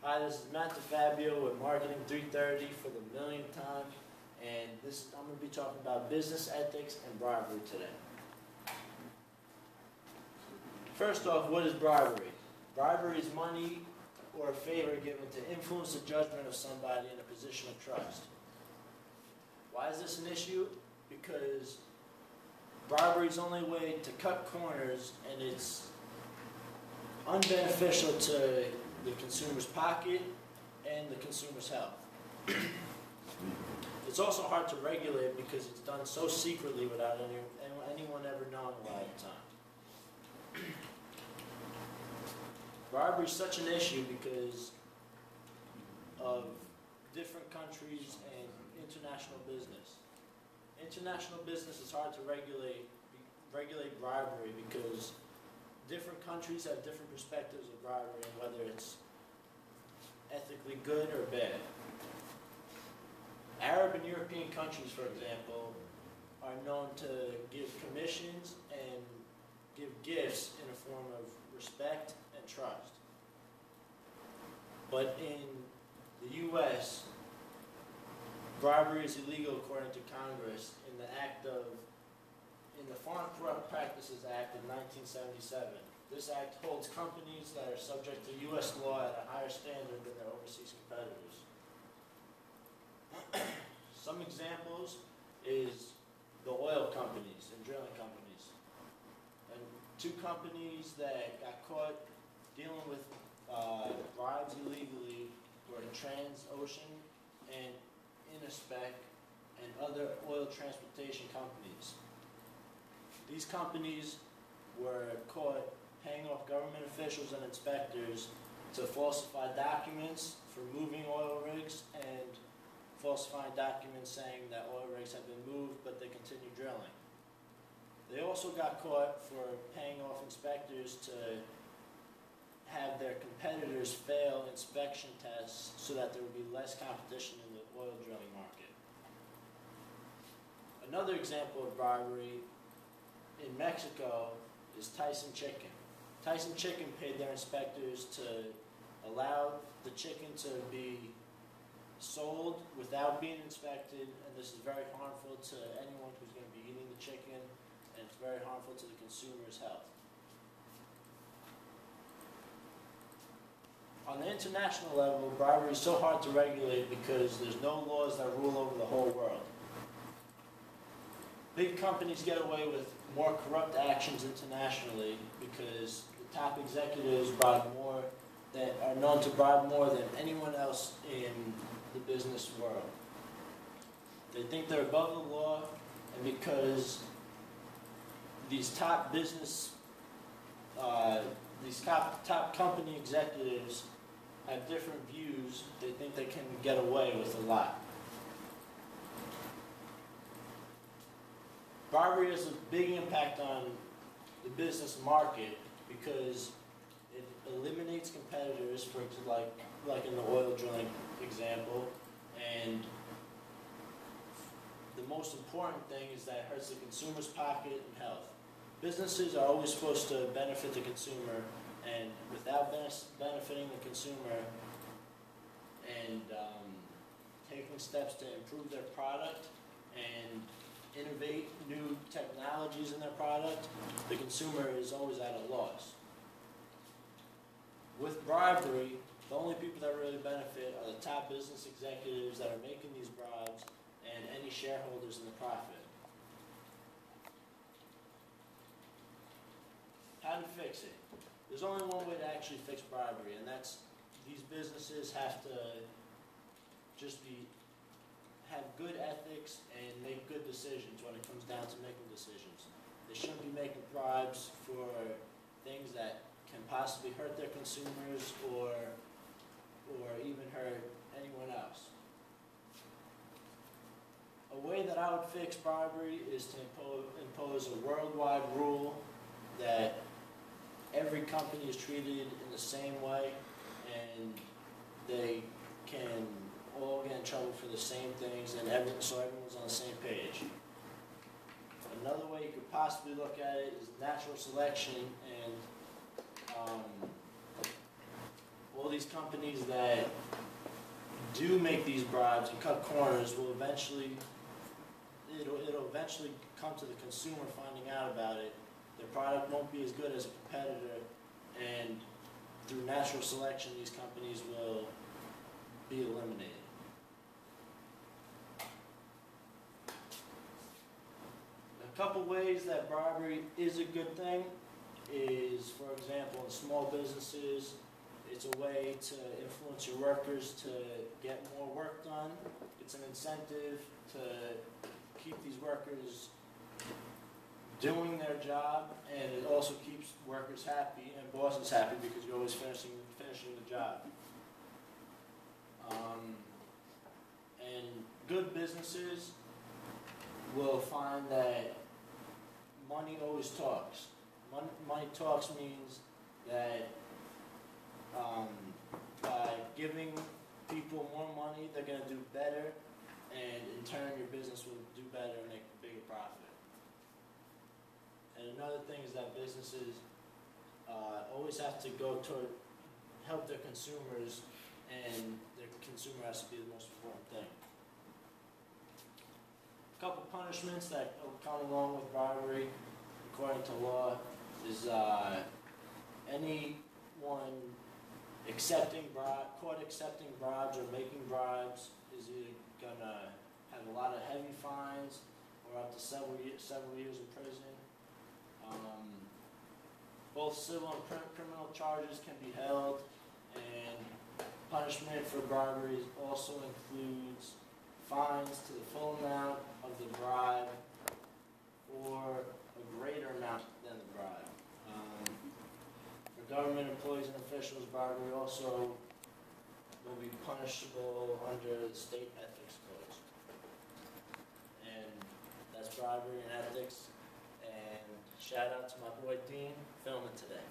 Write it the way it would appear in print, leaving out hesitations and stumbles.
Hi, this is Matt DeFabio with Marketing 330 for the millionth time, and I'm going to be talking about business ethics and bribery today. First off, what is bribery? Bribery is money or a favor given to influence the judgment of somebody in a position of trust. Why is this an issue? Because bribery is the only way to cut corners, and it's unbeneficial to the consumer's pocket and the consumer's health. It's also hard to regulate because it's done so secretly without anyone ever knowing a lot of the time. Bribery is such an issue because of different countries and international business. International business is hard to regulate bribery because different countries have different perspectives of bribery and whether it's ethically good or bad. Arab and European countries, for example, are known to give commissions and give gifts in a form of respect and trust. But in the U.S., bribery is illegal according to Congress in the Foreign Corrupt Practices Act of 1977. This act holds companies that are subject to U.S. law at a higher standard than their overseas competitors. Some examples is the oil companies and drilling companies. And two companies that got caught dealing with bribes illegally were Transocean and Innospec and other oil transportation companies. These companies were caught paying off government officials and inspectors to falsify documents for moving oil rigs and falsifying documents saying that oil rigs have been moved but they continue drilling. They also got caught for paying off inspectors to have their competitors fail inspection tests so that there would be less competition in the oil drilling market. Another example of bribery in Mexico is Tyson Chicken. Tyson Chicken paid their inspectors to allow the chicken to be sold without being inspected, and this is very harmful to anyone who's going to be eating the chicken, and it's very harmful to the consumer's health. On the international level, bribery is so hard to regulate because there's no laws that rule over the whole world. Big companies get away with more corrupt actions internationally because the top executives bribe more, that are known to bribe more than anyone else in the business world. They think they're above the law, and because these top business, these top company executives have different views, they think they can get away with a lot. Bribery has a big impact on the business market because it eliminates competitors, for example, like in the oil drilling example, and the most important thing is that it hurts the consumer's pocket and health. Businesses are always supposed to benefit the consumer, and without benefiting the consumer and taking steps to improve their product and innovate new technologies in their product, the consumer is always at a loss. With bribery, the only people that really benefit are the top business executives that are making these bribes and any shareholders in the profit. How to fix it? There's only one way to actually fix bribery, and that's these businesses have to just have good ethics and make good decisions when it comes down to making decisions. They shouldn't be making bribes for things that can possibly hurt their consumers or even hurt anyone else. A way that I would fix bribery is to impose a worldwide rule that every company is treated in the same way and they can all get in trouble for the same things, and so everyone's on the same page. Another way you could possibly look at it is natural selection, and all these companies that do make these bribes and cut corners will eventually, it'll eventually come to the consumer finding out about it. Their product won't be as good as a competitor, and through natural selection, these companies will be eliminated. A couple ways that bribery is a good thing is, for example, in small businesses, it's a way to influence your workers to get more work done. It's an incentive to keep these workers doing their job, and it also keeps workers happy and bosses happy because you're always finishing the job. And good businesses will find that money always talks. Money talks means that by giving people more money, they're going to do better, and in turn your business will do better and make a bigger profit. And another thing is that businesses always have to go toward help their consumers, and their consumer has to be the most important thing. A couple punishments that come along with bribery, according to law, is anyone caught accepting bribes or making bribes is either gonna have a lot of heavy fines or up to several years in prison. Both civil and criminal charges can be held, and punishment for bribery also includes fines to the full amount of the bribe or a greater amount than the bribe. For government employees and officials, bribery also will be punishable under the state ethics codes. And that's bribery and ethics. And shout out to my boy Dean, filming today.